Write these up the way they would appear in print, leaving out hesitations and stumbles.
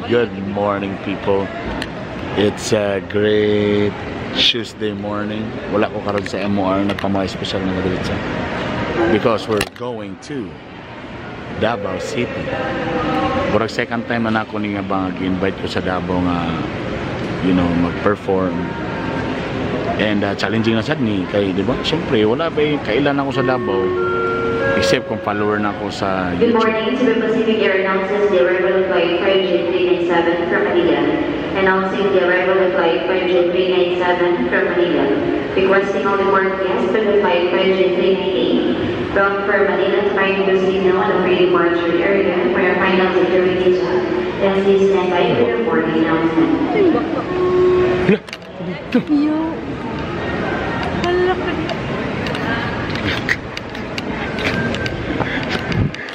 Good morning, people. It's a great Tuesday morning. Wala ko karon sa MOR, nagpamay special na diretso. Because we're going to Davao City. Murag second time na ako ni nga invite ko sa Davao nga, you know, mag-perform. And challenging na sad ni kay, di ba? Siyempre, wala pa kailan ako sa Davao. Except kung follower na ako sa YouTube. Good morning. Cebu Pacific Air announces the arrival of flight 5J397 from Manila. Announcing the arrival of flight 5J397 from Manila. Requesting all the board guests to the flight 5J398 bound for Manila to find the signal at the pre-departure area for our final security check. Then please stand by for the boarding announcement.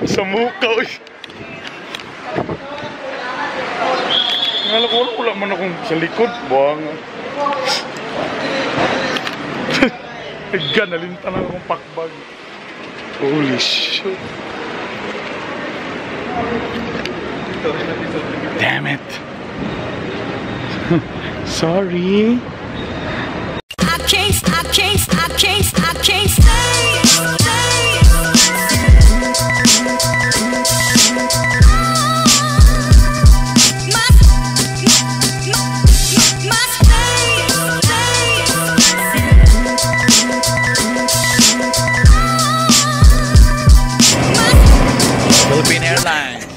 Sa mukha, uy. Ngala ko, wala man akong sa likod. Buwang. Nalintan lang akong pakbag. Holy shit. Damn it. Sorry. I can't stay. Philippine Airlines.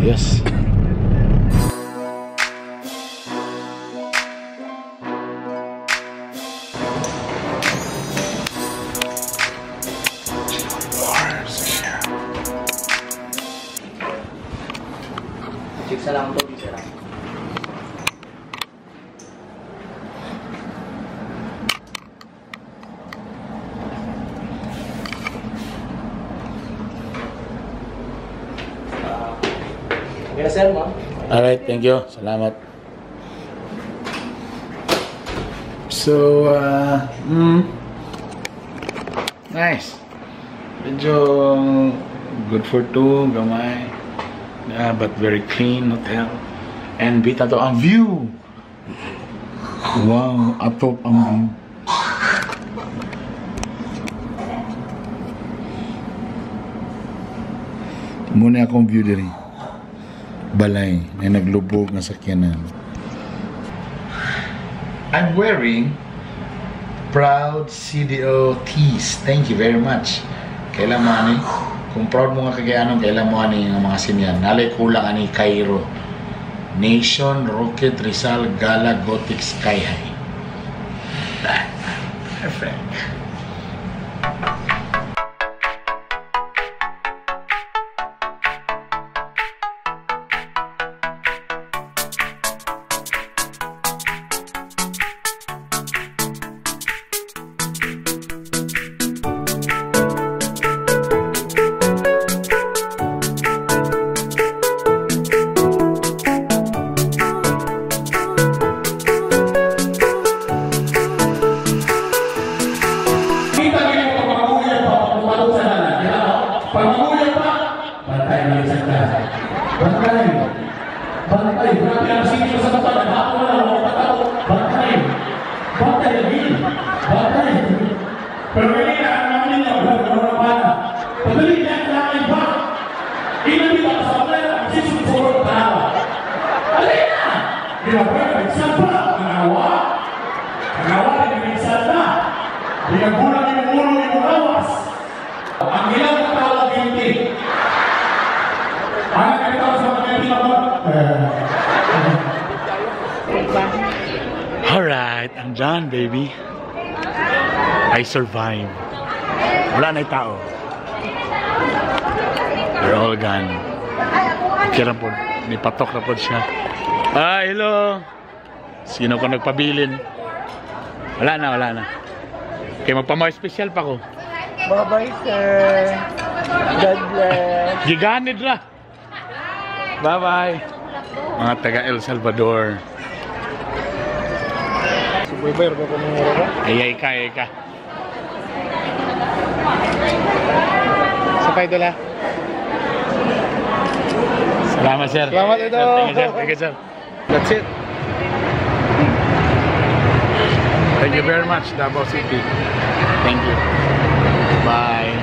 Yes. Chicks lang to, bisa lang. Okay, sir, ma'am. Alright, thank you. Salamat. So, nice. Medyo good for two, gamay. But very clean hotel. And bita to ang view. Wow, atop ang view. Muna akong view diri. Balay na naglubog na sakyanan. I'm wearing Proud CDO tees. Thank you very much. Kailan mo ani? Kung proud mo nga kagayanon, kailan mo ani ng mga sinyan. Nalay kulang ani Cairo. Nation, Rocket, Rizal, Gala, Gothic, Sky High. Perfect. Pero kanina, ang naman ninyo, wala pa na. Pagdali niya, kailangan ba? Inabita ka sa kanila, magsisusuro ka na. Halina! Ginabay ka, nagsan pa, kanawa. Kanawa, nagsan na. Ginagbulang yung ulo, yung rawas. Ang ilang tawag hindi. Ano kaya sa mga hindi ako? Alright, I'm done, baby. I survived. Wala na yung tao. They're all gone. Kira po, may patok na po siya. Ah, hello. Sino ko nagpabilin? Wala na. Kaya magpamaw special pa ko. Bye-bye, sir. God bless. Giganid na. Bye-bye. Mga taga El Salvador. Subaybayar ka po ng oras ba? Ay ka. Sakay dala. Salamat, sir. Salamat, ito. Thank you, sir. That's it. Thank you very much, Davao City. Thank you. Bye.